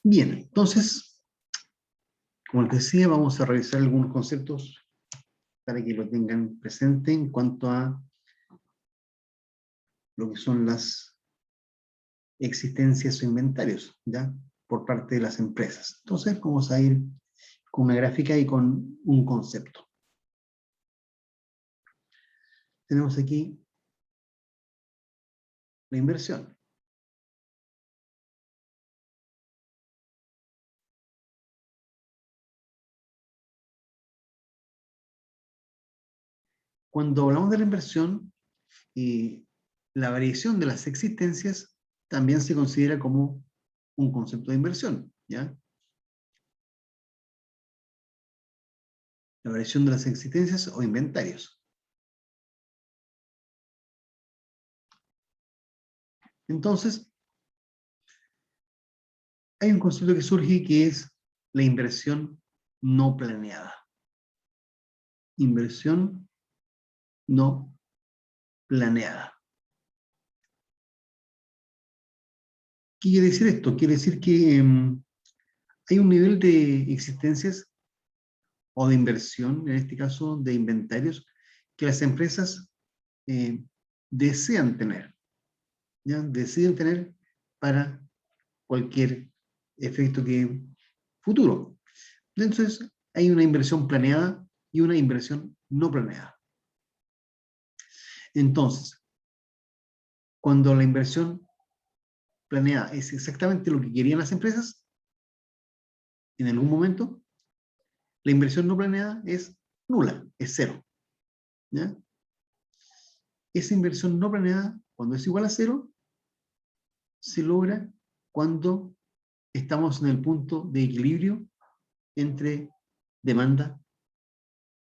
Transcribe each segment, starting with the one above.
Bien, entonces, como les decía, vamos a revisar algunos conceptos para que lo tengan presente en cuanto a lo que son las existencias o inventarios, ¿ya? Por parte de las empresas. Entonces, vamos a ir con una gráfica y con un concepto. Tenemos aquí la inversión. Cuando hablamos de la inversión, la variación de las existencias también se considera como un concepto de inversión, ¿ya? La variación de las existencias o inventarios. Entonces, hay un concepto que surge que es la inversión no planeada. Inversión no planeada. ¿Qué quiere decir esto? Quiere decir que hay un nivel de existencias o de inversión, en este caso de inventarios, que las empresas desean tener, ¿ya? Deciden tener para cualquier efecto que futuro. Entonces, hay una inversión planeada y una inversión no planeada. Entonces, cuando la inversión planeada es exactamente lo que querían las empresas, en algún momento, la inversión no planeada es nula, es cero, ¿ya? Esa inversión no planeada, cuando es igual a cero, se logra cuando estamos en el punto de equilibrio entre demanda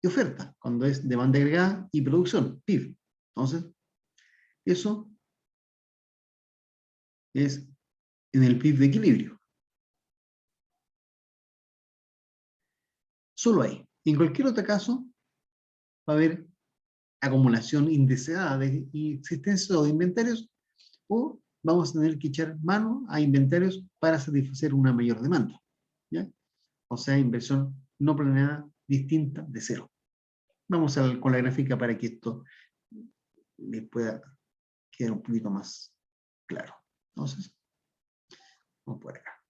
y oferta, cuando es demanda agregada y producción, PIB. Entonces, eso es en el PIB de equilibrio. Solo ahí. En cualquier otro caso, va a haber acumulación indeseada de existencia o de inventarios, o vamos a tener que echar mano a inventarios para satisfacer una mayor demanda, ¿ya? O sea, inversión no planeada distinta de cero. Vamos con la gráfica para que esto les pueda quedar un poquito más claro. Entonces, vamos por acá.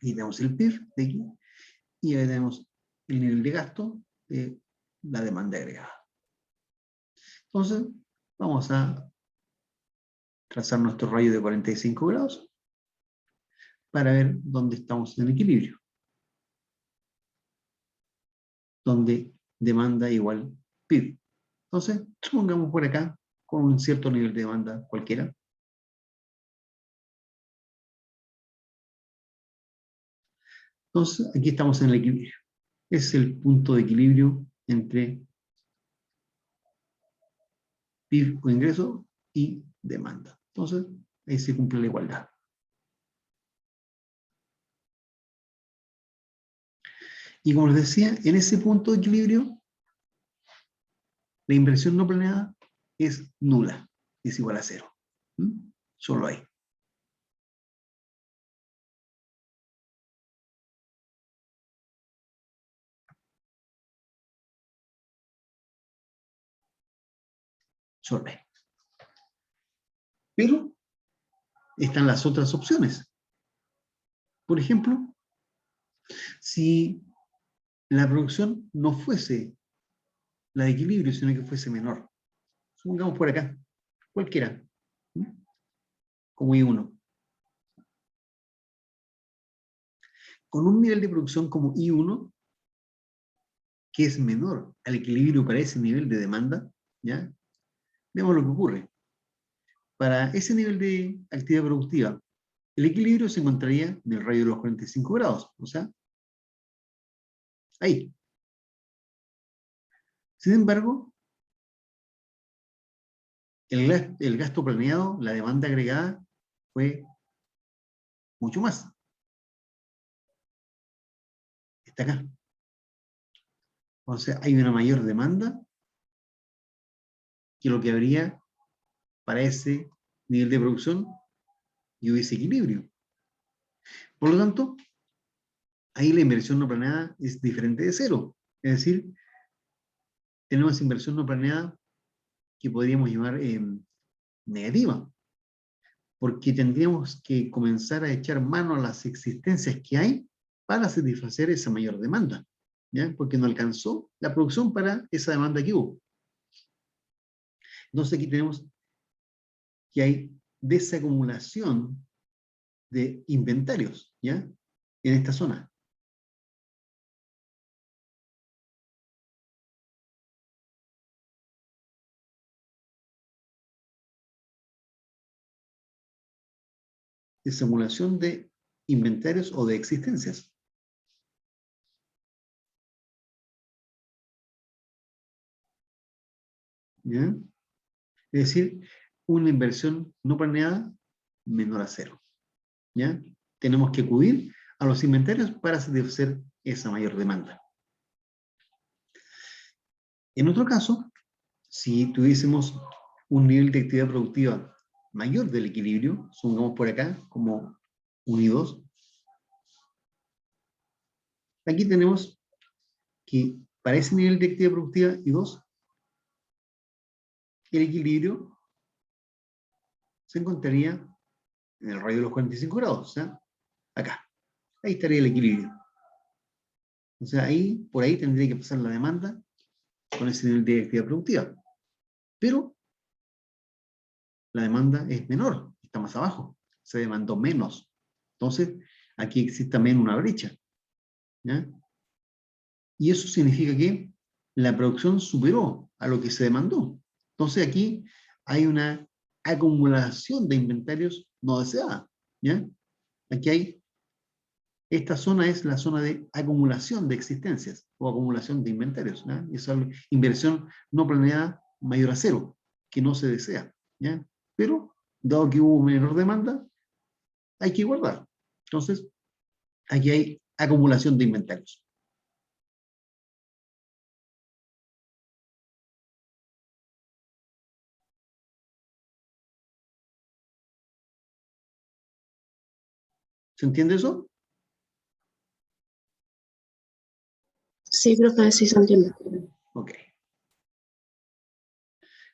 Y tenemos el PIB de aquí, y ahí tenemos el nivel de gasto de la demanda agregada. Entonces, vamos a trazar nuestro rayo de 45 grados para ver dónde estamos en el equilibrio. Donde demanda igual PIB. Entonces, supongamos por acá, con un cierto nivel de demanda cualquiera. Entonces, aquí estamos en el equilibrio. Es el punto de equilibrio entre PIB o ingreso y demanda. Entonces, ahí se cumple la igualdad. Y como les decía, en ese punto de equilibrio, la inversión no planeada es nula, es igual a cero. Solo ahí. Solo ahí. Pero están las otras opciones. Por ejemplo, si la producción no fuese la de equilibrio, sino que fuese menor. Supongamos por acá, cualquiera, como I1. Con un nivel de producción como I1, que es menor al equilibrio para ese nivel de demanda, ¿ya? Veamos lo que ocurre. Para ese nivel de actividad productiva, el equilibrio se encontraría en el radio de los 45 grados, o sea, ahí. Sin embargo, el gasto planeado, la demanda agregada, fue mucho más. Está acá. O sea, hay una mayor demanda que lo que habría para ese nivel de producción y hubiese equilibrio. Por lo tanto, ahí la inversión no planeada es diferente de cero. Es decir, tenemos inversión no planeada que podríamos llamar negativa, porque tendríamos que comenzar a echar mano a las existencias que hay para satisfacer esa mayor demanda, ¿ya? Porque no alcanzó la producción para esa demanda que hubo. Entonces aquí tenemos que hay desacumulación de inventarios, ¿ya? En esta zona. Desacumulación de inventarios o de existencias. ¿Ya? Es decir, una inversión no planeada menor a cero. ¿Ya? Tenemos que acudir a los inventarios para satisfacer esa mayor demanda. En otro caso, si tuviésemos un nivel de actividad productiva mayor del equilibrio, supongamos por acá como 1 y 2, aquí tenemos que para ese nivel de actividad productiva y 2, el equilibrio se encontraría en el radio de los 45 grados, o sea, acá. Ahí estaría el equilibrio. O sea, ahí, por ahí tendría que pasar la demanda con ese nivel de actividad productiva. Pero la demanda es menor, está más abajo, se demandó menos. Entonces, aquí existe también una brecha. ¿Ya? Y eso significa que la producción superó a lo que se demandó. Entonces, aquí hay una acumulación de inventarios no deseada. ¿Ya? Aquí hay, esta zona es la zona de acumulación de existencias o acumulación de inventarios. ¿Ya? Esa es inversión no planeada mayor a cero, que no se desea. ¿Ya? Pero, dado que hubo menor demanda, hay que guardar. Entonces, aquí hay acumulación de inventarios. ¿Se entiende eso? Sí, creo que sí se entiende. Ok.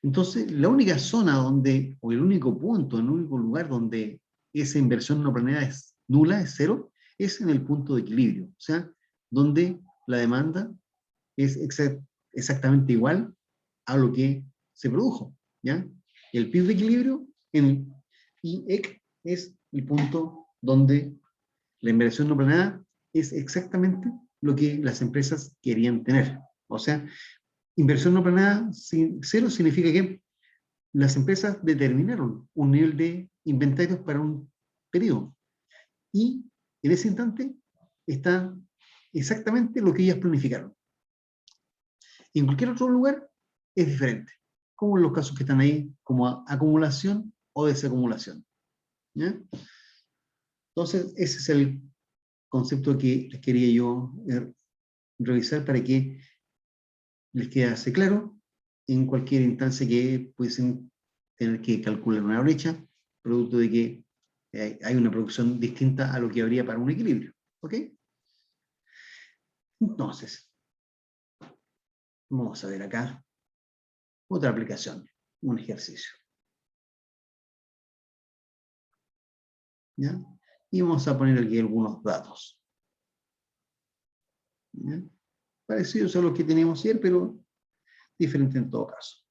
Entonces, la única zona donde, o el único punto, el único lugar donde esa inversión no planeada es nula, es cero, es en el punto de equilibrio. O sea, donde la demanda es exactamente igual a lo que se produjo. ¿Ya? El PIB de equilibrio en IEC es el punto donde la inversión no planeada es exactamente lo que las empresas querían tener. O sea, inversión no planeada cero significa que las empresas determinaron un nivel de inventarios para un periodo. Y en ese instante está exactamente lo que ellas planificaron. En cualquier otro lugar es diferente, como en los casos que están ahí, como acumulación o desacumulación. ¿Ya? Entonces, ese es el concepto que les quería yo revisar para que les quedase claro en cualquier instancia que pudiesen tener que calcular una brecha, producto de que hay una producción distinta a lo que habría para un equilibrio. ¿Ok? Entonces, vamos a ver acá otra aplicación, un ejercicio. ¿Ya? Y vamos a poner aquí algunos datos. ¿Ya? Parecidos a los que teníamos ayer, pero diferente en todo caso.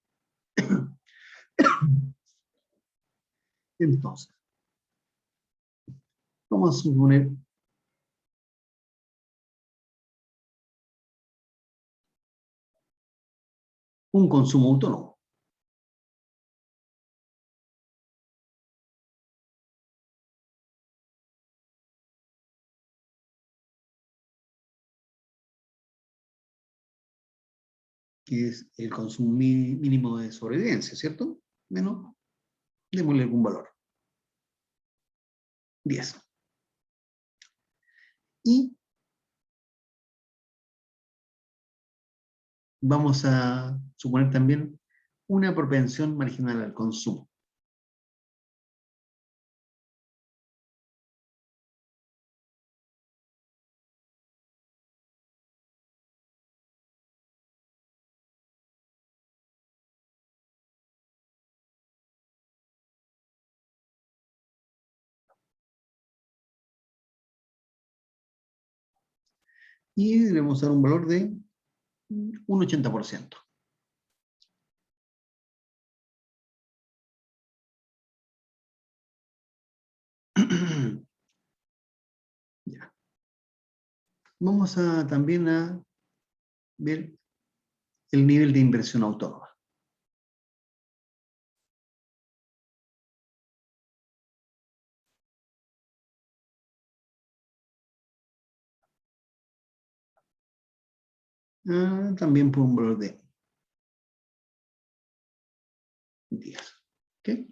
Entonces, vamos a suponer un consumo autónomo. Que es el consumo mínimo de sobrevivencia, ¿cierto? Menos, démosle algún valor. 10. Y vamos a suponer también una propensión marginal al consumo. y debemos dar un valor de un 80%. Ya. Vamos también a ver el nivel de inversión autónoma. También por un valor de 10. ¿Okay?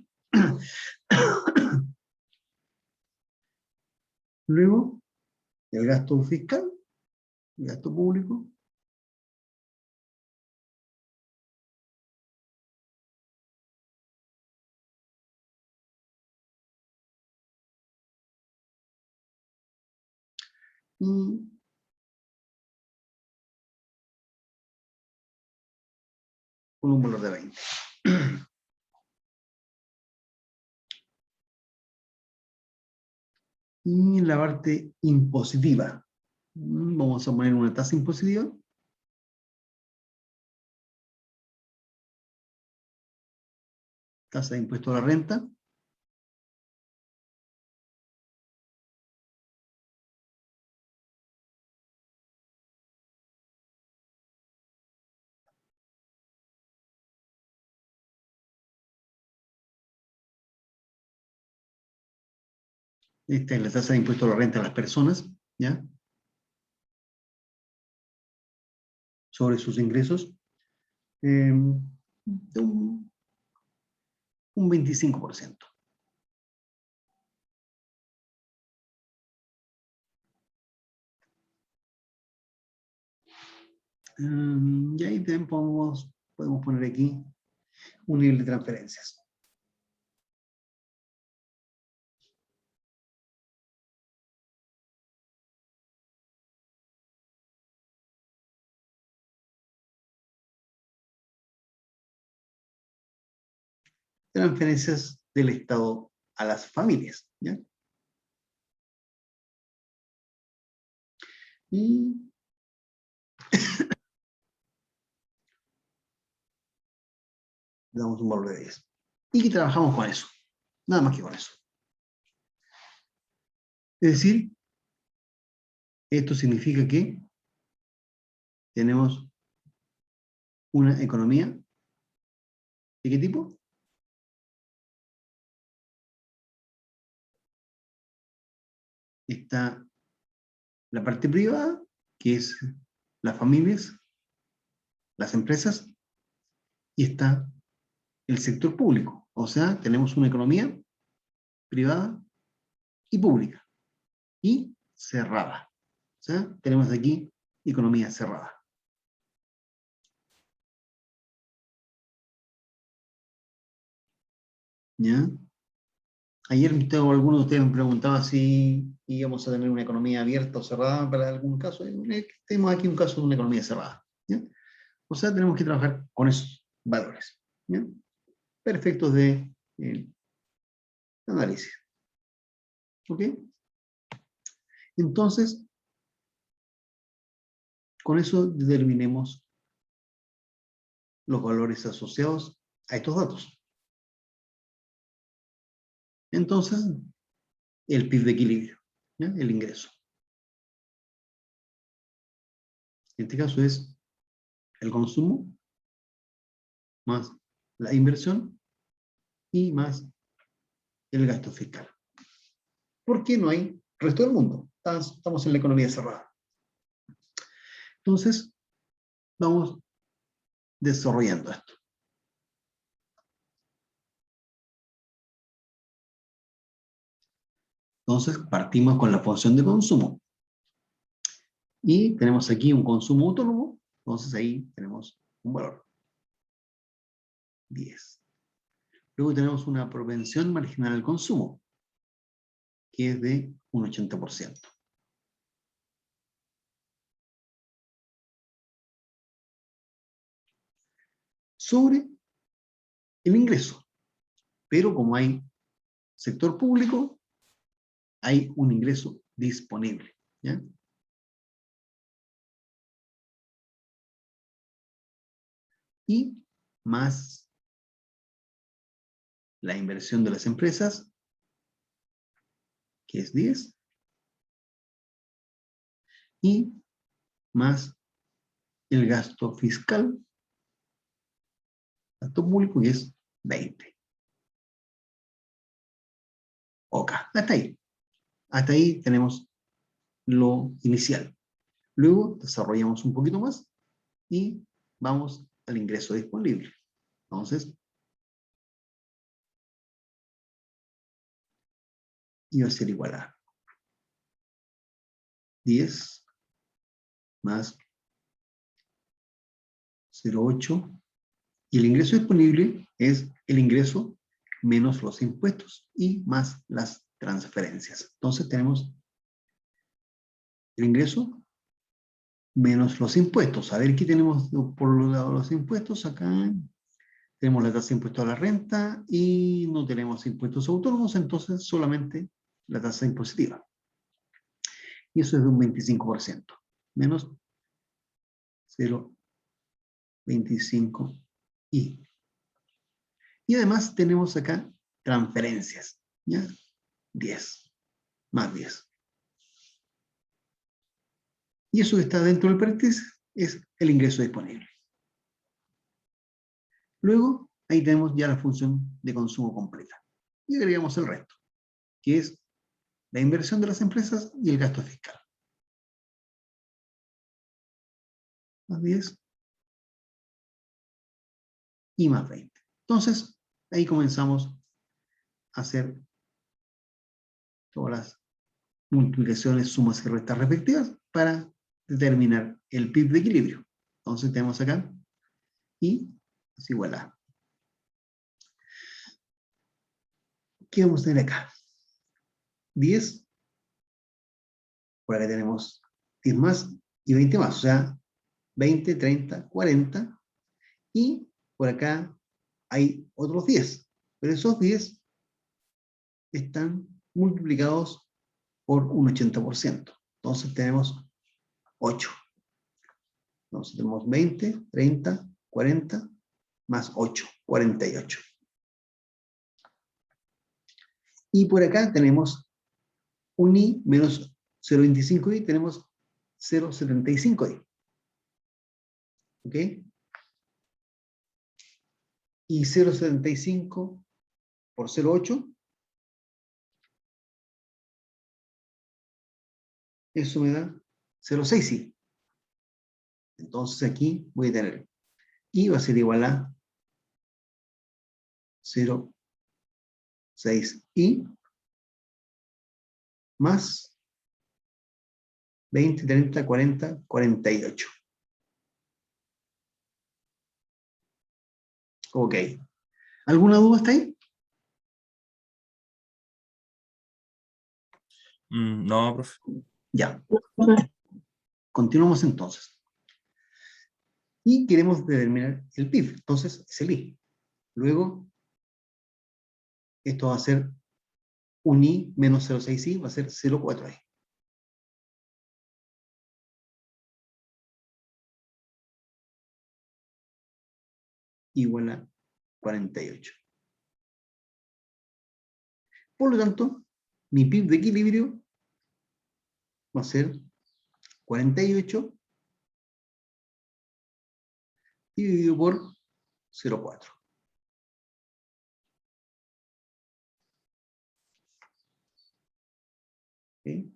Luego, el gasto fiscal, el gasto público. Con un valor de 20. Y en la parte impositiva, vamos a poner una tasa impositiva. Tasa de impuesto a la renta. Esta es la tasa de impuesto a la renta a las personas, ¿ya? Sobre sus ingresos. De un 25%. Y ahí también podemos poner aquí un nivel de transferencias. Transferencias del Estado a las familias, ¿ya? Y le damos un valor de 10. Y trabajamos con eso. Nada más que con eso. Es decir, esto significa que tenemos una economía. ¿De qué tipo? Está la parte privada, que es las familias, las empresas, y está el sector público. O sea, tenemos una economía privada y pública, y cerrada. O sea, tenemos aquí economía cerrada. ¿Ya? Ayer algunos de ustedes me preguntaban si íbamos a tener una economía abierta o cerrada para algún caso. Tenemos aquí un caso de una economía cerrada. ¿Ya? O sea, tenemos que trabajar con esos valores. ¿Ya? Perfectos de análisis. ¿Ok? Entonces, con eso determinemos los valores asociados a estos datos. Entonces, el PIB de equilibrio, ¿ya? El ingreso. En este caso es el consumo más la inversión y más el gasto fiscal. ¿Por qué no hay resto del mundo? Estamos en la economía cerrada. Entonces, vamos desarrollando esto. Entonces, partimos con la función de consumo. Y tenemos aquí un consumo autónomo. Entonces, ahí tenemos un valor. 10. Luego tenemos una propensión marginal al consumo, que es de un 80%. Sobre el ingreso. Pero como hay sector público, hay un ingreso disponible. ¿Ya? y más la inversión de las empresas, que es 10, y más el gasto fiscal, gasto público, que es 20. Ok, hasta ahí. Hasta ahí tenemos lo inicial. Luego desarrollamos un poquito más y vamos al ingreso disponible. Entonces, iba a ser igual a 10 más 0,8. Y el ingreso disponible es el ingreso menos los impuestos y más las transferencias. Entonces tenemos el ingreso menos los impuestos. A ver, ¿qué tenemos por los lados de los impuestos? Acá tenemos la tasa de impuesto a la renta y no tenemos impuestos autónomos, entonces solamente la tasa impositiva. Y eso es de un 25%, menos 0,25 y. Y además tenemos acá transferencias, ¿ya? 10, más 10. Y eso que está dentro del paréntesis es el ingreso disponible. Luego, ahí tenemos ya la función de consumo completa. Y agregamos el resto, que es la inversión de las empresas y el gasto fiscal. Más 10 y más 20. Entonces, ahí comenzamos a hacer todas las multiplicaciones, sumas y restas respectivas para determinar el PIB de equilibrio. Entonces tenemos acá y es igual a. ¿Qué vamos a tener acá? 10, por acá tenemos 10 más y 20 más, o sea, 20, 30, 40, y por acá hay otros 10, pero esos 10 están multiplicados por un 80%. Entonces tenemos 8. Entonces tenemos 20, 30, 40, más 8, 48. Y por acá tenemos un i menos 0,25i, tenemos 0,75i. ¿Ok? Y 0,75 por 0,8, eso me da 0,6i. Entonces aquí voy a tener i va a ser igual a 0,6i más 20, 30, 40, 48. Ok. ¿Alguna duda hasta ahí? No, profe. Ya. Continuamos entonces. Y queremos determinar el PIB. Entonces es el i. Luego, esto va a ser un i menos 0,6i, va a ser 0,4i. Igual a 48. Por lo tanto, mi PIB de equilibrio va a ser 48 dividido por 0,4. ¿Okay?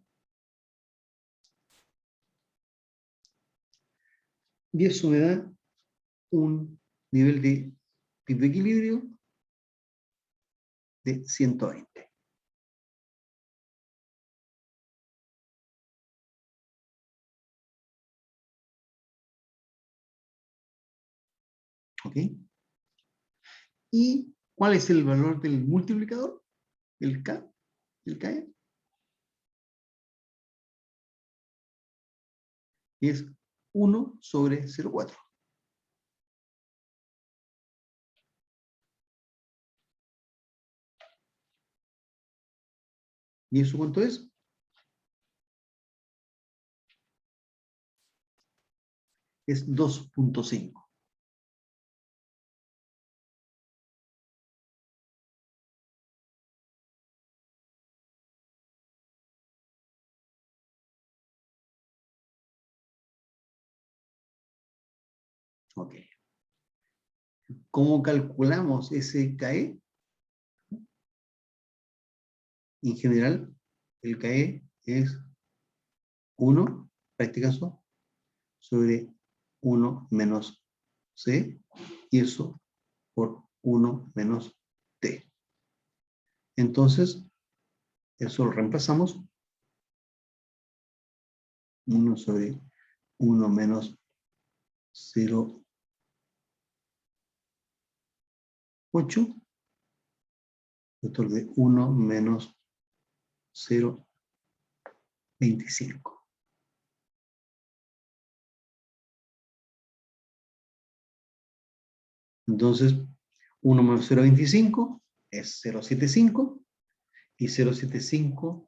Y eso me da un nivel de PIB de equilibrio de 120. ¿Ok? ¿Y cuál es el valor del multiplicador? El K, el KE. Es 1 sobre 0,4. ¿Y eso cuánto es? Es 2,5. ¿Cómo calculamos ese CAE? En general, el CAE es 1, para este caso, sobre 1 menos C, y eso por 1 menos T. Entonces, eso lo reemplazamos. 1 sobre 1 menos 0,8, vector de 1 menos 0,25. Entonces, 1 menos 0,25 es 0,75, y 0,75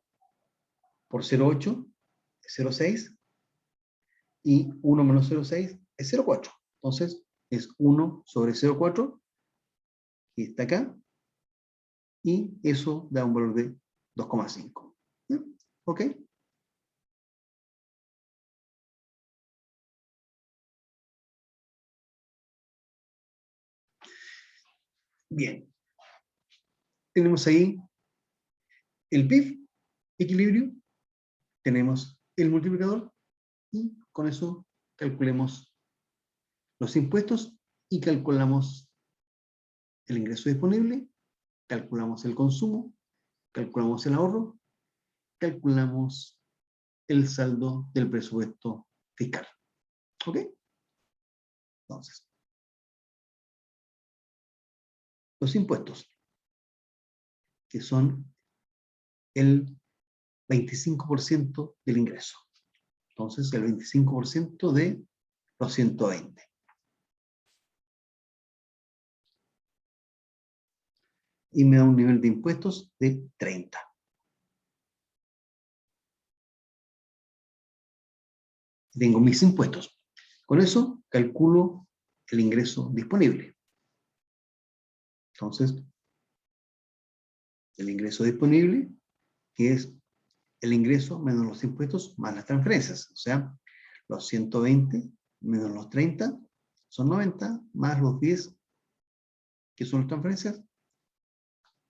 por 0,8 es 0,6, y 1 menos 0,6 es 0,4. Entonces, es 1 sobre 0,4, que está acá, y eso da un valor de 2,5. ¿Ok? Bien. Tenemos ahí el PIB, equilibrio, tenemos el multiplicador, y con eso calculemos los impuestos y calculamos el ingreso disponible, calculamos el consumo, calculamos el ahorro, calculamos el saldo del presupuesto fiscal. ¿Ok? Entonces, los impuestos, que son el 25% del ingreso. Entonces, el 25% de los 120. Y me da un nivel de impuestos de 30. Tengo mis impuestos. Con eso calculo el ingreso disponible. Entonces, el ingreso disponible, que es el ingreso menos los impuestos más las transferencias. O sea, los 120 menos los 30 son 90, más los 10, que son las transferencias,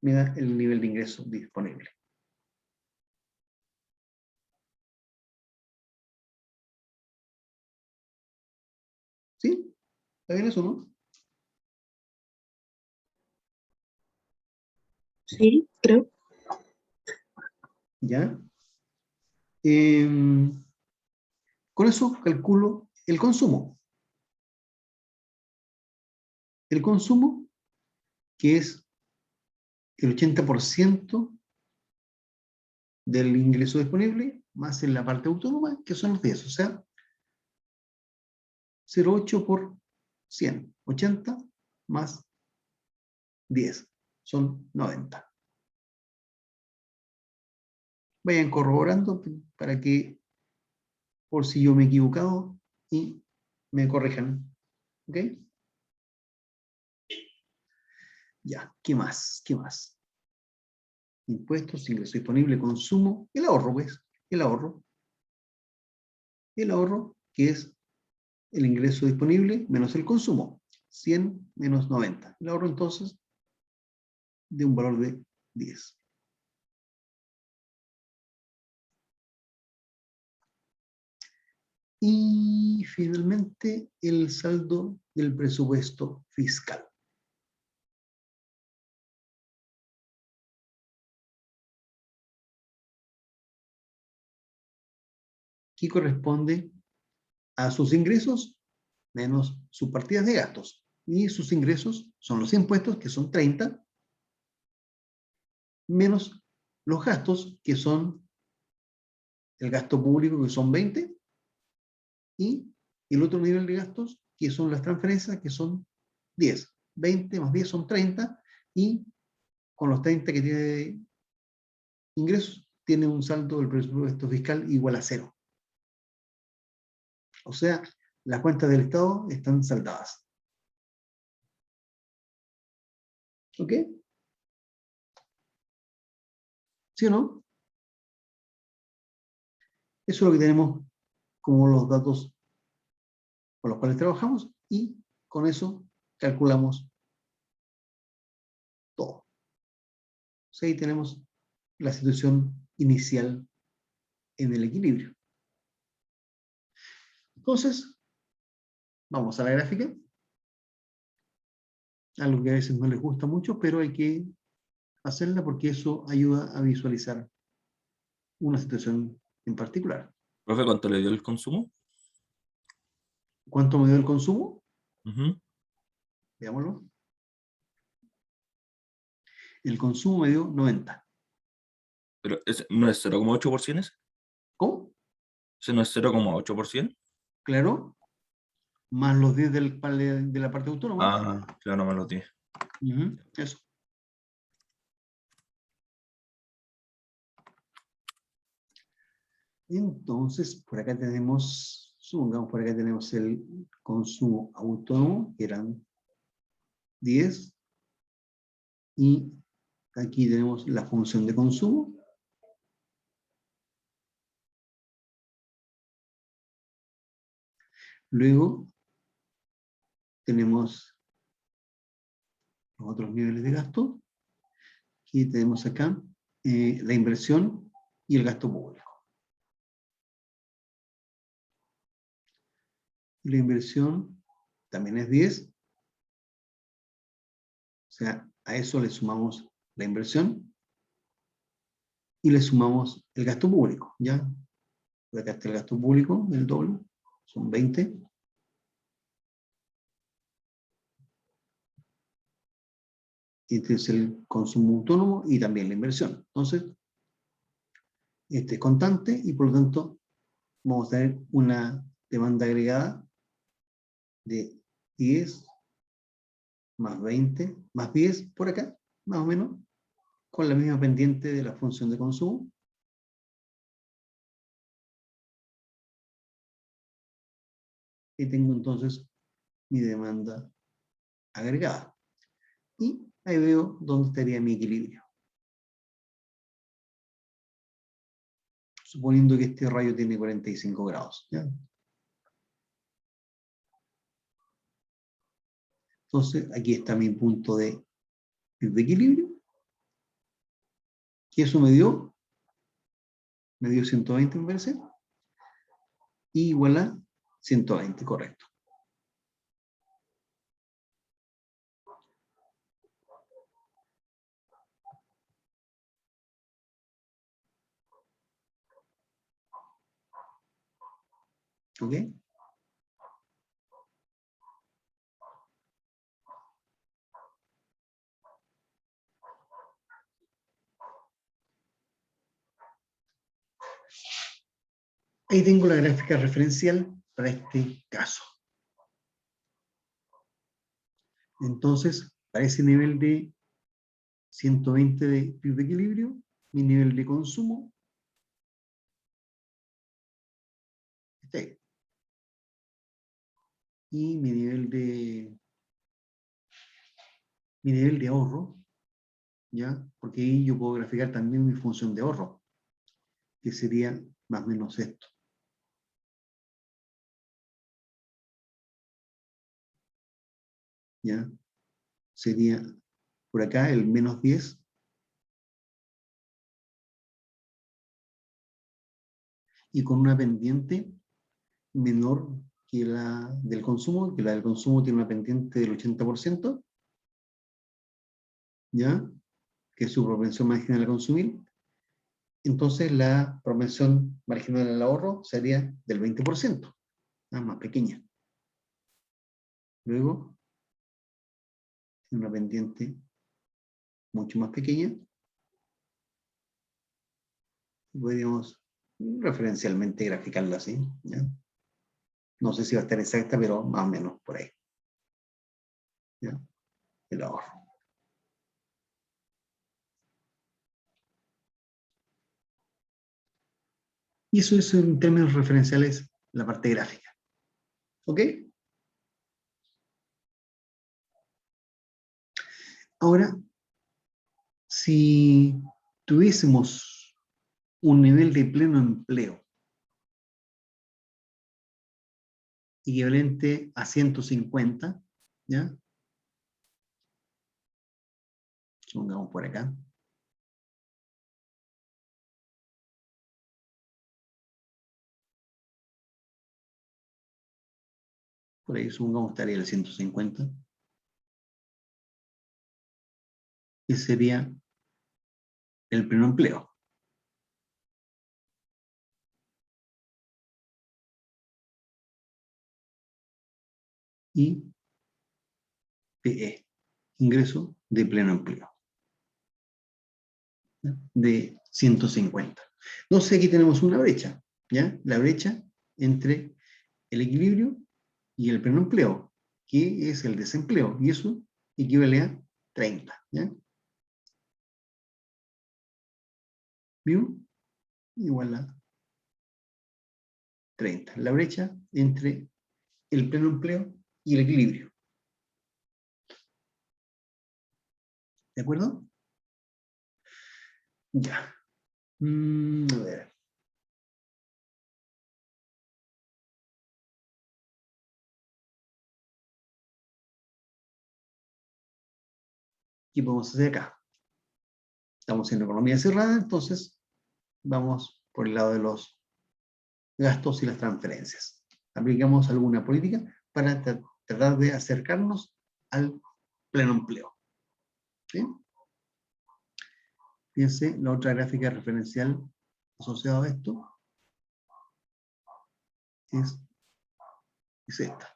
me da el nivel de ingreso disponible. ¿Sí? ¿Está bien eso, no? Sí, creo. ¿Ya? Con eso calculo el consumo. El consumo, que es el 80% del ingreso disponible, más en la parte autónoma, que son los 10. O sea, 0,8 por 100. 80 más 10. Son 90. Vayan corroborando para que, por si yo me he equivocado, y me corrijan. ¿Ok? Ya, ¿qué más? ¿Qué más? Impuestos, ingreso disponible, consumo, el ahorro, pues. El ahorro. El ahorro, que es el ingreso disponible menos el consumo. 100 menos 90. El ahorro, entonces, de un valor de 10. Y finalmente, el saldo del presupuesto fiscal. Que corresponde a sus ingresos menos sus partidas de gastos. Y sus ingresos son los impuestos, que son 30, menos los gastos, que son el gasto público, que son 20, y el otro nivel de gastos, que son las transferencias, que son 10. 20 más 10 son 30, y con los 30 que tiene de ingresos, tiene un saldo del presupuesto fiscal igual a 0. O sea, las cuentas del Estado están saldadas. ¿Ok? ¿Sí o no? Eso es lo que tenemos como los datos con los cuales trabajamos, y con eso calculamos todo. Entonces, ahí tenemos la situación inicial en el equilibrio. Entonces, vamos a la gráfica. Algo que a veces no les gusta mucho, pero hay que hacerla porque eso ayuda a visualizar una situación en particular. Profe, ¿cuánto le dio el consumo? ¿Cuánto me dio el consumo? Ujú. Veámoslo. El consumo me dio 90. Pero ¿no es 0,8%? ¿Cómo? ¿Ese no es 0,8%? Claro. Más los 10 de la parte autónoma. Ah, claro, me lo tiene. Eso. Entonces, por acá tenemos, supongamos, por acá tenemos el consumo autónomo, que eran 10. Y aquí tenemos la función de consumo. Luego tenemos los otros niveles de gasto. Aquí tenemos acá la inversión y el gasto público. Y la inversión también es 10. O sea, a eso le sumamos la inversión y le sumamos el gasto público. ¿Ya? Por acá está el gasto público, el doble, son 20. Y este es el consumo autónomo y también la inversión. Entonces, este es constante y por lo tanto vamos a tener una demanda agregada de 10 más 20 más 10 por acá, más o menos, con la misma pendiente de la función de consumo. Y tengo entonces mi demanda agregada. Y ahí veo dónde estaría mi equilibrio. Suponiendo que este rayo tiene 45 grados. ¿Ya? Entonces, aquí está mi punto de equilibrio. Y eso me dio 120, me parece. Y igual a 120, correcto. ¿Ok? Ahí tengo la gráfica referencial para este caso. Entonces, para ese nivel de 120 de PIB de equilibrio, mi nivel de consumo está ahí. Y mi nivel de ahorro, ¿ya? Porque ahí yo puedo graficar también mi función de ahorro, que sería más o menos esto. ¿Ya? Sería por acá el menos 10. Y con una pendiente menor que la del consumo, que la del consumo tiene una pendiente del 80%, ¿ya? Que es su propensión marginal a consumir. Entonces la propensión marginal al ahorro sería del 20%, más pequeña. Luego, tiene una pendiente mucho más pequeña. Podríamos referencialmente graficarla así, ¿ya? No sé si va a estar exacta, pero más o menos por ahí. ¿Ya? El ahorro. Y eso es en términos referenciales la parte gráfica. ¿Ok? Ahora, si tuviésemos un nivel de pleno empleo equivalente a 150, ¿ya? Pongamos por acá. Por ahí supongamos estaría el 150. Que sería el pleno empleo. Y PE, ingreso de pleno empleo. ¿Ya? De 150. Entonces aquí tenemos una brecha, ¿ya? La brecha entre el equilibrio y el pleno empleo, que es el desempleo, y eso equivale a 30, ¿ya? Mu igual a 30. La brecha entre el pleno empleo y el equilibrio. ¿De acuerdo? Ya. A ver. ¿Qué podemos hacer acá? Estamos en economía cerrada, entonces vamos por el lado de los gastos y las transferencias. Aplicamos alguna política para tratar de acercarnos al pleno empleo. ¿Sí? Fíjense, la otra gráfica referencial asociada a esto es esta.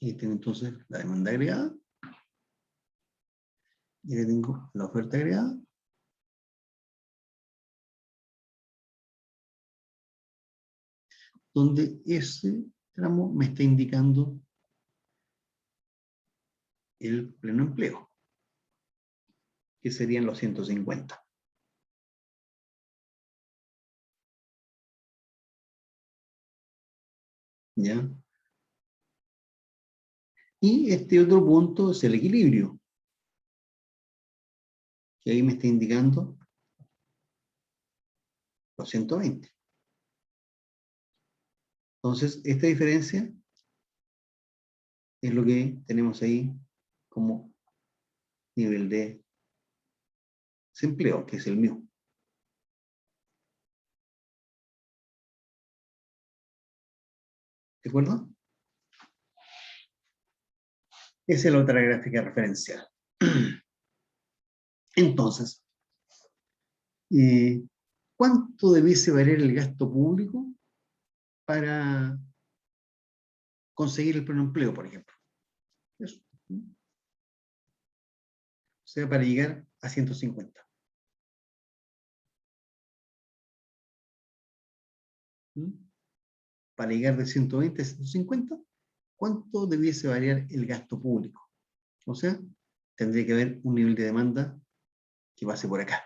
Y tengo entonces la demanda agregada. Y aquí tengo la oferta agregada. Donde ese tramo me está indicando el pleno empleo, que serían los 150. ¿Ya? Y este otro punto es el equilibrio, que ahí me está indicando los 120. Entonces, esta diferencia es lo que tenemos ahí como nivel de desempleo, que es el mío. ¿De acuerdo? Esa es la otra gráfica referencial. Entonces, ¿cuánto debiese variar el gasto público para conseguir el pleno empleo, por ejemplo? Eso. O sea, para llegar a 150. Para llegar de 120 a 150, ¿cuánto debiese variar el gasto público? O sea, tendría que haber un nivel de demanda que pase por acá.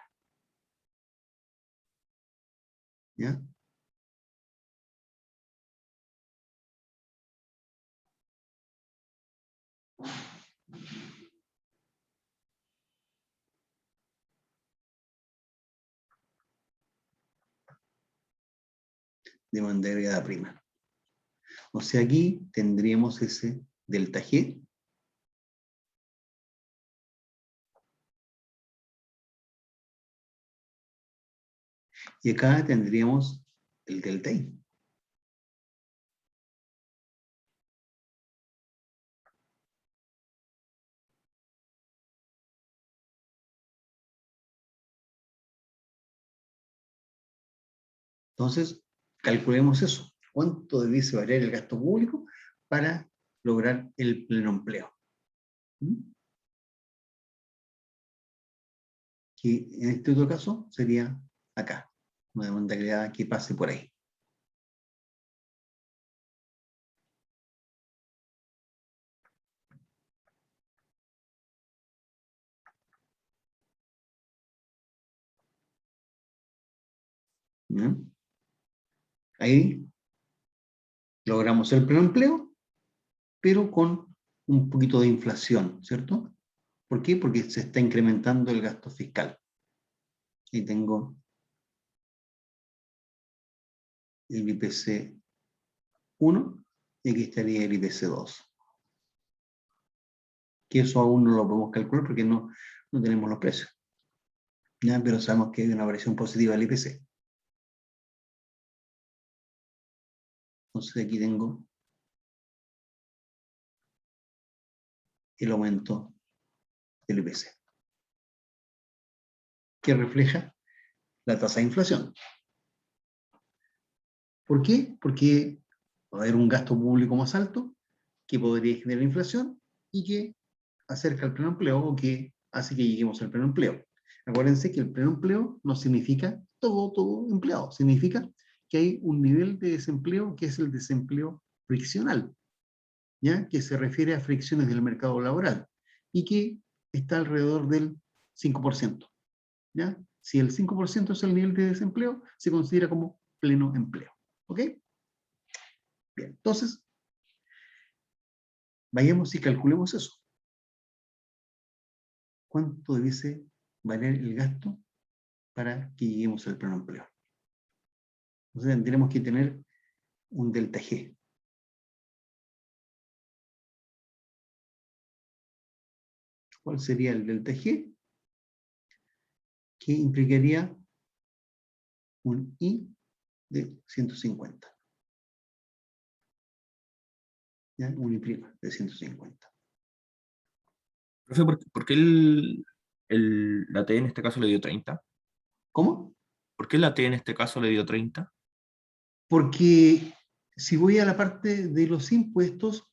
¿Ya? Demanda agregada prima. O sea, aquí tendríamos ese delta G. Y acá tendríamos el delta I. Entonces, calculemos eso. ¿Cuánto debiese variar el gasto público para lograr el pleno empleo? Que en este otro caso sería acá. Una demanda agregada que pase por ahí. ¿Ya? Ahí logramos el pleno empleo pero con un poquito de inflación, ¿cierto? ¿Por qué? Porque se está incrementando el gasto fiscal. Y tengo el IPC 1 y aquí estaría el IPC 2. Que eso aún no lo podemos calcular porque no tenemos los precios. ¿Ya? Pero sabemos que hay una variación positiva del IPC. Entonces aquí tengo el aumento del IPC, que refleja la tasa de inflación. ¿Por qué? Porque va a haber un gasto público más alto que podría generar inflación y que acerca al pleno empleo o que hace que lleguemos al pleno empleo. Acuérdense que el pleno empleo no significa todo empleado, significa que hay un nivel de desempleo que es el desempleo friccional, ¿ya? Que se refiere a fricciones del mercado laboral y que está alrededor del 5%. ¿Ya? Si el 5% es el nivel de desempleo, se considera como pleno empleo. ¿Ok? Bien, entonces, vayamos y calculemos eso. ¿Cuánto debiese valer el gasto para que lleguemos al pleno empleo? Entonces tendremos que tener un delta G. ¿Cuál sería el delta G? Que implicaría un I de 150. ¿Ya? Un I' de 150. Profe, ¿por qué la T en este caso le dio 30? ¿Cómo? ¿Por qué la T en este caso le dio 30? Porque si voy a la parte de los impuestos,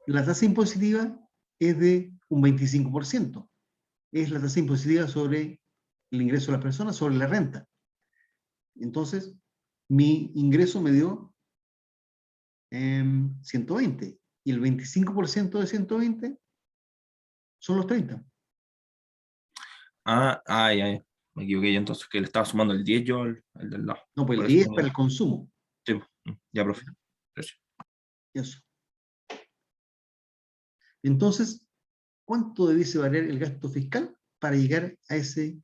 la tasa impositiva es de un 25%. Es la tasa impositiva sobre el ingreso de las personas, sobre la renta. Entonces, mi ingreso me dio 120 y el 25% de 120 son los 30. Ya. Me equivoqué yo entonces, que le estaba sumando el 10 yo al del lado. No, pues el Por eso 10 es tenía. para el consumo. Sí, ya, profe. Gracias. Eso. Entonces, ¿cuánto debiese valer el gasto fiscal para llegar a ese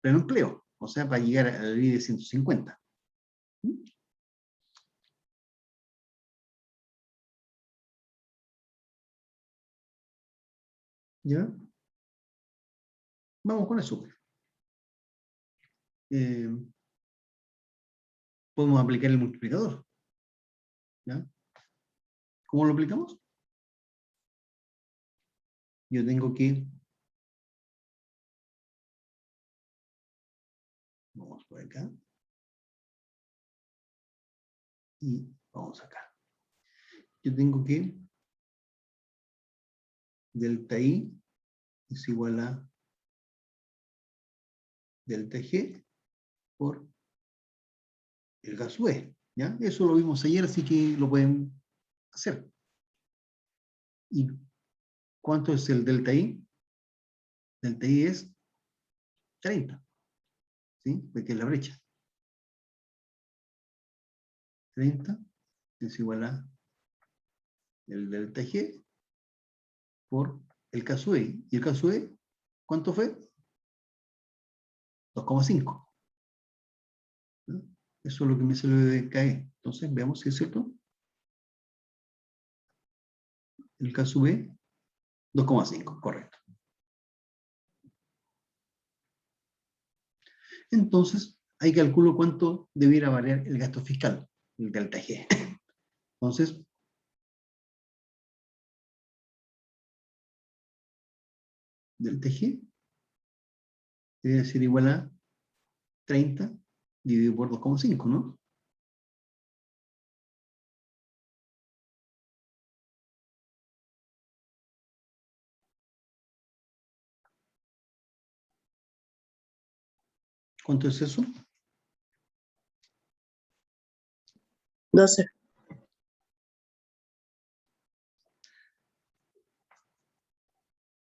pleno empleo? O sea, para llegar a la ley de 150. ¿Ya? Vamos con eso. Podemos aplicar el multiplicador. ¿Ya? ¿Cómo lo aplicamos? Yo tengo que... Vamos por acá. Y vamos acá. Yo tengo que delta I es igual a delta G por el gas B. ¿Ya? Eso lo vimos ayer, así que lo pueden hacer. ¿Y cuánto es el delta I? Delta I es 30. ¿Sí? Porque es la brecha. 30 es igual a el delta G por el caso E. ¿Y el caso E cuánto fue? 2,5. ¿No? Eso es lo que me salió de KE. Entonces, veamos si es cierto. El caso B, 2,5, correcto. Entonces, ahí calculo cuánto debiera variar el gasto fiscal, el delta G. Entonces, delta G debe ser igual a 30 dividido por 2,5, ¿no? ¿Cuánto es eso? 12.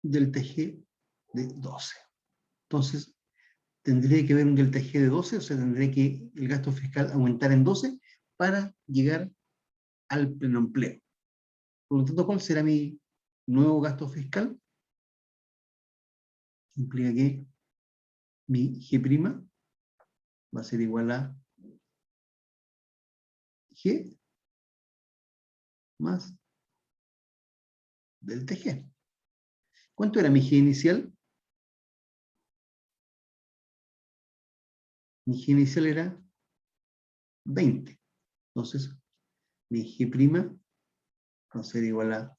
Delta G de 12. Entonces, tendría que haber un delta G de 12, o sea, tendría que el gasto fiscal aumentar en 12 para llegar al pleno empleo. Por lo tanto, ¿cuál será mi nuevo gasto fiscal? Implica que mi G' va a ser igual a G más del TG. ¿Cuánto era mi G inicial? Mi G inicial era 20. Entonces, mi G' va a ser igual a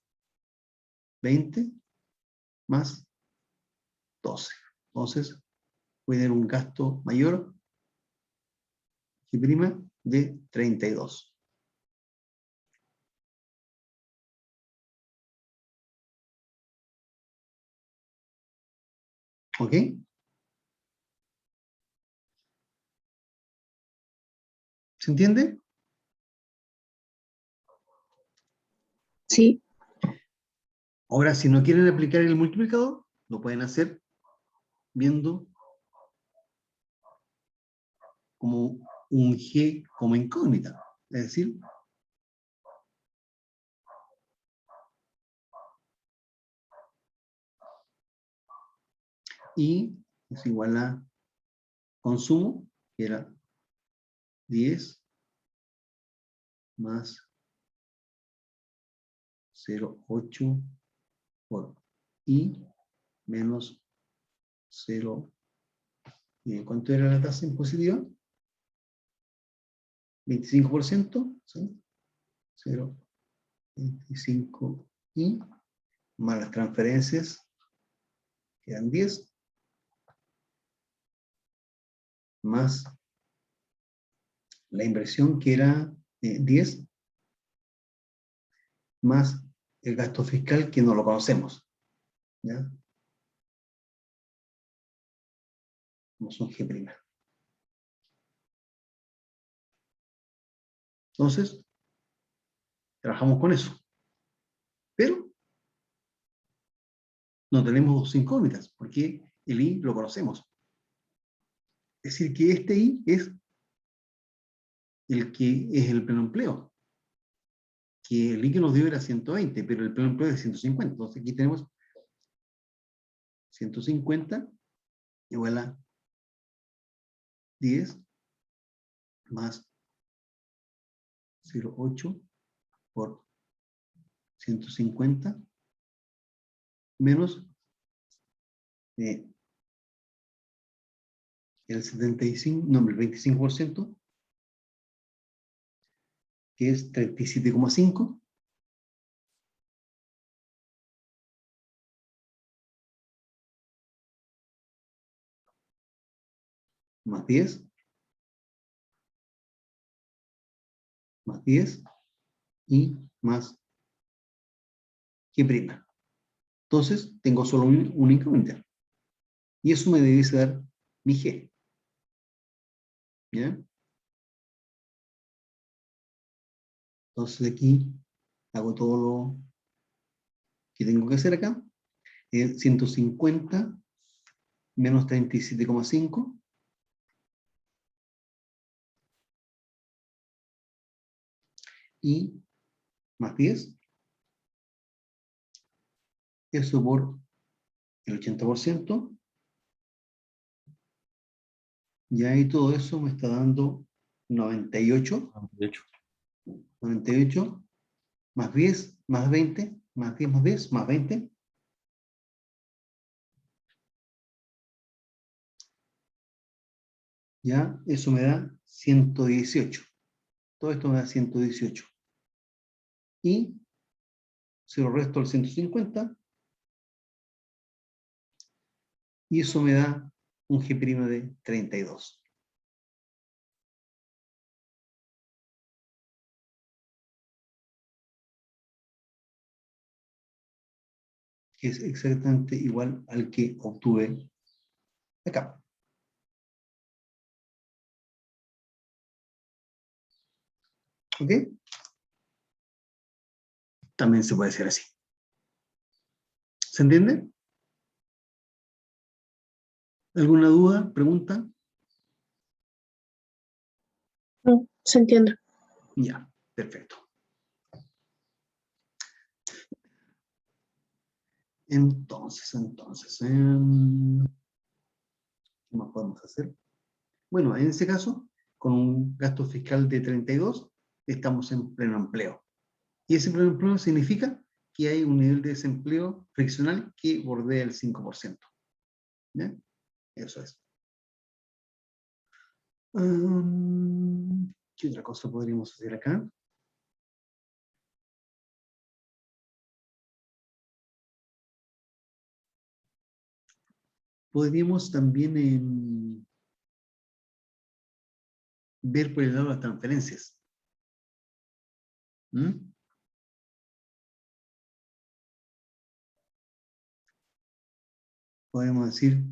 20 más 12. Entonces, voy a tener un gasto mayor, G' de 32. ¿Ok? ¿Se entiende? Sí. Ahora, si no quieren aplicar el multiplicador, lo pueden hacer viendo como un G como incógnita. Es decir, Y es igual a consumo, que era 10 más 0,8 por I menos 0. ¿Cuánto era la tasa impositiva? 25%, ¿sí? 0,25 I más las transferencias, quedan 10, más la inversión, que era 10, más el gasto fiscal, que no lo conocemos. ¿Ya? No son G'. Entonces, trabajamos con eso. Pero no tenemos dos incógnitas, porque el I lo conocemos. Es decir, que este I es el que es el pleno empleo. Que el I que nos dio era 120, pero el pleno empleo es 150. Entonces aquí tenemos 150 igual a 10 más 0,8 por 150 menos el 75, no, el 25%, que es 37,5, más 10, más 10, y más G'. Entonces, tengo solo un incremento. Y eso me debe dar mi G. ¿Ya? Entonces aquí hago todo lo que tengo que hacer acá. 150 menos 37,5 y más 10. Eso por el 80%. Y ahí todo eso me está dando 98. De hecho, 98 más 10 más 20 más 10 más 10 más 20. Ya, eso me da 118. Todo esto me da 118. Y se lo resto al 150. Y eso me da un G' de 32. Que es exactamente igual al que obtuve acá. ¿Ok? También se puede hacer así. ¿Se entiende? ¿Alguna duda? ¿Pregunta? No, se entiende. Ya, perfecto. Entonces, ¿qué más podemos hacer? Bueno, en ese caso, con un gasto fiscal de 32, estamos en pleno empleo. Y ese pleno empleo significa que hay un nivel de desempleo friccional que bordea el 5%. ¿Ya? Eso es. ¿Qué otra cosa podríamos hacer acá? Podríamos también ver por el lado de las transferencias. ¿Mm? Podemos decir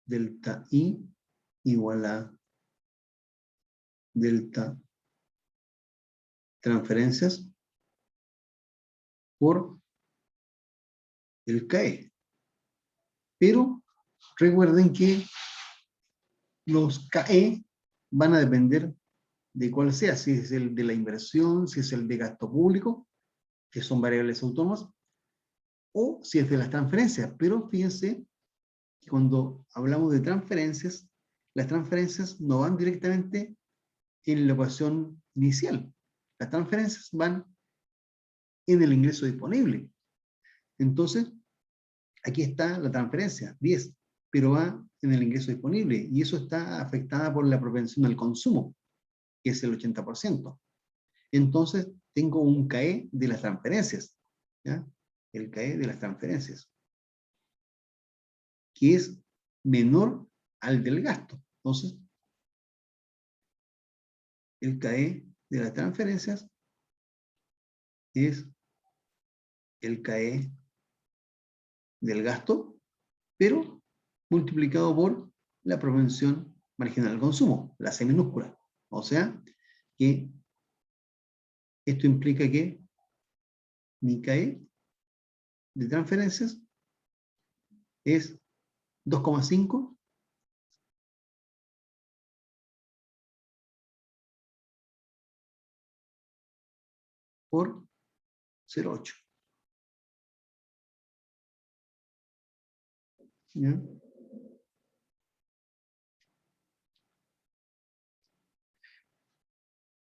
delta I igual a delta transferencias por el CAE. Pero recuerden que los CAE van a depender de cuál sea, si es el de la inversión, si es el de gasto público, que son variables autónomas, o si es de las transferencias. Pero fíjense que cuando hablamos de transferencias, las transferencias no van directamente en la ecuación inicial. Las transferencias van en el ingreso disponible. Entonces, aquí está la transferencia, 10, pero va en el ingreso disponible, y eso está afectada por la propensión al consumo, que es el 80%. Entonces, tengo un CAE de las transferencias, ¿ya? El CAE de las transferencias, que es menor al del gasto. Entonces, el CAE de las transferencias es el CAE del gasto, pero multiplicado por la propensión marginal al consumo, la C minúscula. O sea, que esto implica que mi CAE de transferencias es 2,5 por 0,8. ¿Ya?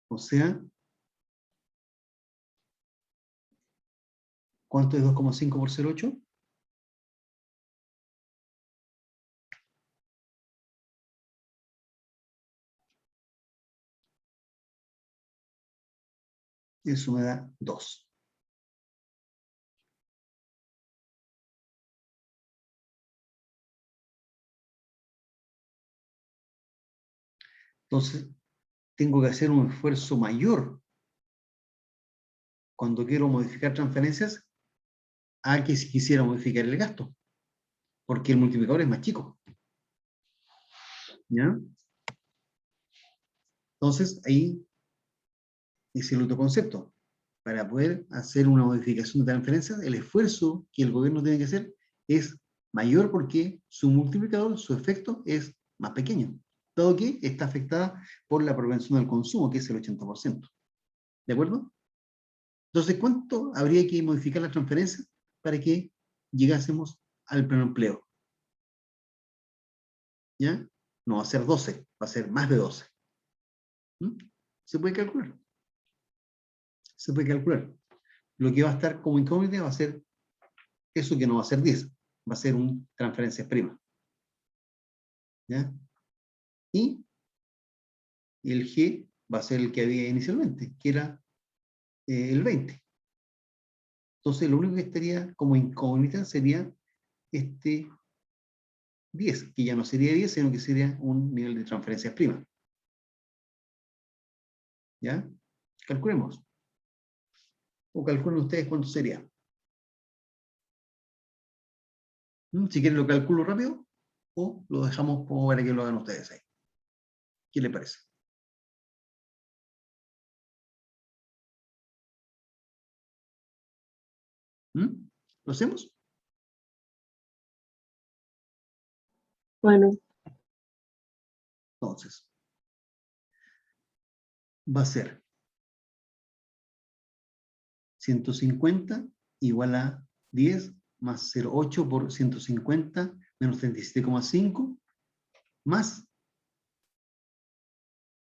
O sea, ¿cuánto es 2,5 por 0,8? Eso me da 2. Entonces, tengo que hacer un esfuerzo mayor cuando quiero modificar transferencias a que si quisiera modificar el gasto, porque el multiplicador es más chico. ¿Ya? Entonces, ahí es el otro concepto. Para poder hacer una modificación de transferencias, el esfuerzo que el gobierno tiene que hacer es mayor porque su multiplicador, su efecto es más pequeño, dado que está afectada por la propensión al consumo, que es el 80%. ¿De acuerdo? Entonces, ¿cuánto habría que modificar las transferencias para que llegásemos al pleno empleo? ¿Ya? No va a ser 12, va a ser más de 12. ¿Mm? Se puede calcular. Se puede calcular. Lo que va a estar como incógnita va a ser eso, que no va a ser 10, va a ser una transferencia prima. ¿Ya? Y el G va a ser el que había inicialmente, que era el 20. Entonces, lo único que estaría como incógnita sería este 10, que ya no sería 10, sino que sería un nivel de transferencias prima. ¿Ya? Calculemos. O calculen ustedes cuánto sería. Si quieren lo calculo rápido, o lo dejamos como para que lo hagan ustedes ahí. ¿Qué les parece? ¿Lo hacemos? Bueno, Entonces, va a ser 150 igual a 10 más 0,8 por 150 menos 37,5 más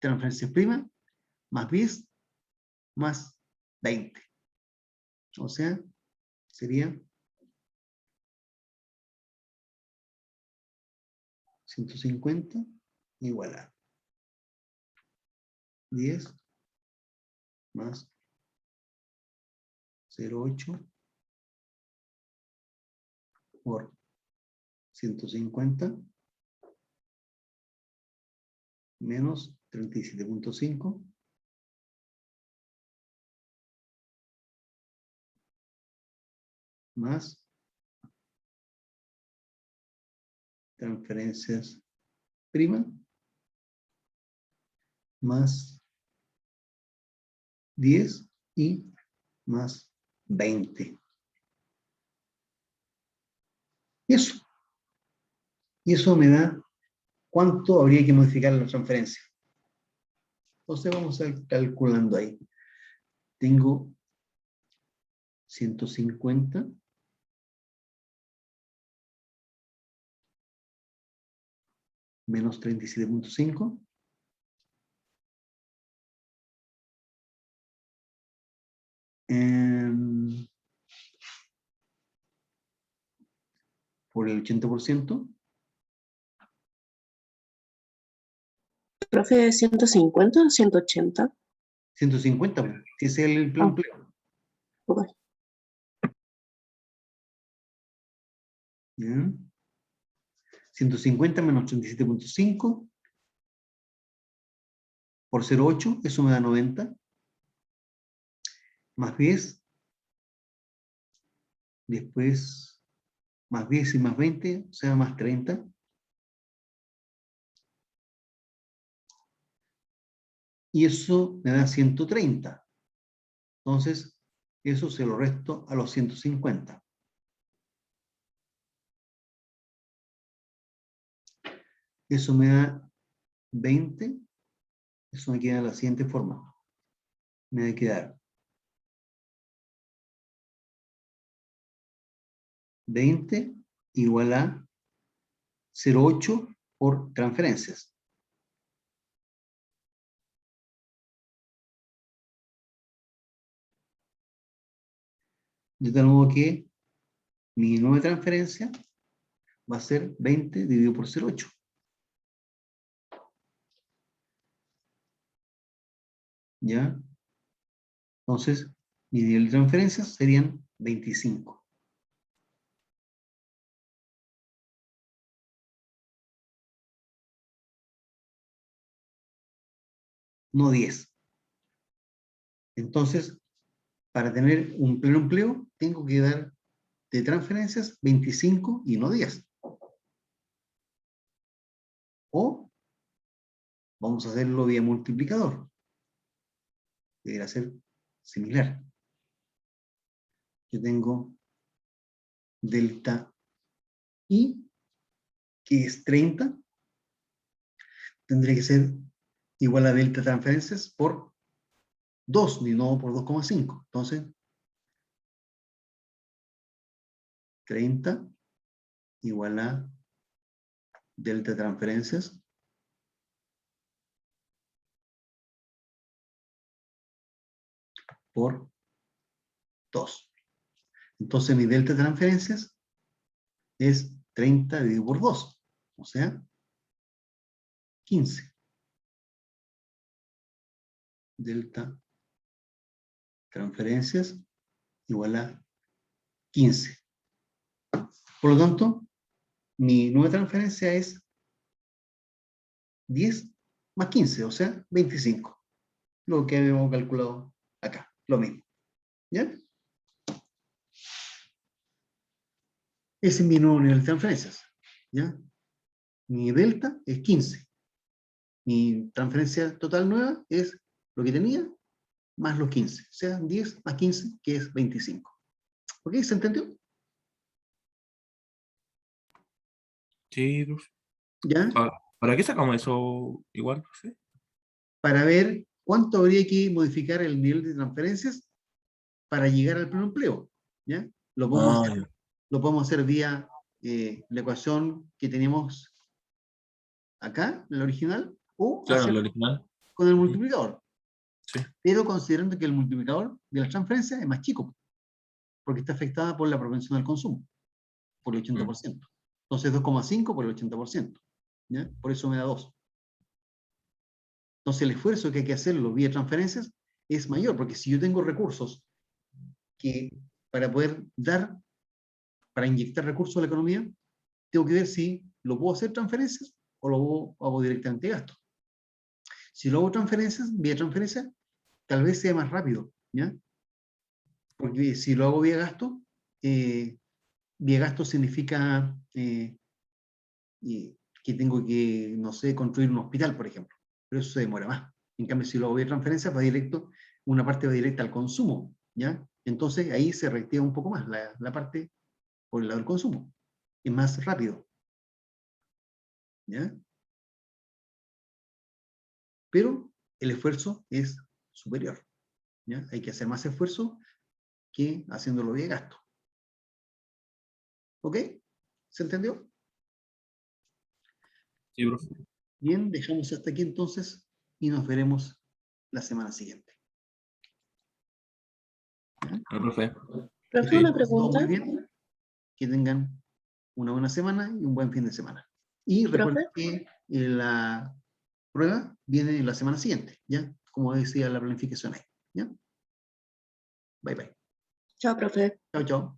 transferencias prima más 10 más 20. O sea, sería 150 igual a 10 más 0,8 por 150 menos 37,5 más transferencias prima más 10 y más 20. Eso. Y eso me da cuánto habría que modificar la transferencia. Entonces vamos a ir calculando ahí. Tengo 150 menos 37,5 por el 80%. Profe, 150 o 180. 150, pues, si ese es el plan empleo. Ok. ¿Ya? 150 menos 37,5 por 0,8, eso me da 90. Más 10. Después, más 10 y más 20, o sea, más 30. Y eso me da 130. Entonces, eso se lo resto a los 150. Eso me da 20. Eso me queda de la siguiente forma. Me va a quedar 20 igual a 0,8 por transferencias. De tal modo que mi nueva transferencia va a ser 20 dividido por 0,8. ¿Ya? Entonces, mi nivel de transferencias serían 25. No 10. Entonces, para tener un pleno empleo, tengo que dar de transferencias 25 y no 10. O vamos a hacerlo vía multiplicador. Debería ser similar. Yo tengo delta I, que es 30. Tendría que ser igual a delta transferencias por 2, ni no por 2,5. Entonces, 30 igual a delta transferencias por 2. Entonces mi delta de transferencias es 30 dividido por 2, o sea, 15. Delta transferencias igual a 15. Por lo tanto, mi nueva transferencia es 10 más 15, o sea, 25. Lo que habíamos calculado acá, lo mismo. ¿Ya? Ese es mi nuevo nivel de transferencias. ¿Ya? Mi delta es 15. Mi transferencia total nueva es lo que tenía más los 15. O sea, 10 más 15, que es 25. ¿Ok? ¿Se entendió? Sí, profe. ¿Ya? ¿Para qué sacamos eso igual, profe? Para ver cuánto habría que modificar el nivel de transferencias para llegar al pleno empleo, ¿ya? Lo podemos hacer vía la ecuación que tenemos acá, en la original, o Claro, hacer el original. con el multiplicador. Sí. Pero considerando que el multiplicador de las transferencias es más chico, porque está afectada por la propensión al consumo, por el 80%. Entonces 2,5 por el 80%. ¿Ya? Por eso me da 2. Entonces el esfuerzo que hay que hacerlo vía transferencias es mayor, porque si yo tengo recursos que para poder dar, para inyectar recursos a la economía, tengo que ver si lo puedo hacer transferencias o lo hago directamente gasto. Si lo hago transferencias, vía transferencia, tal vez sea más rápido, ¿ya? Porque si lo hago vía gasto significa que tengo que, no sé, construir un hospital, por ejemplo. Pero eso se demora más. En cambio, si lo hago vía transferencia, una parte va directa al consumo, ¿ya? Entonces ahí se reactiva un poco más la parte por el lado del consumo. Es más rápido, ¿ya? Pero el esfuerzo es superior, ¿ya? Hay que hacer más esfuerzo que haciéndolo vía gasto. ¿Ok? ¿Se entendió? Sí, profe. Bien, dejamos hasta aquí entonces y nos veremos la semana siguiente. ¿Ya? Profe. Profe, Sí. una Todo muy pregunta. bien. Que tengan una buena semana y un buen fin de semana. Y recuerden que la prueba viene la semana siguiente, ¿ya? Como decía la planificación ahí, ¿ya? Bye, bye. Chao, profe. Chao, chao.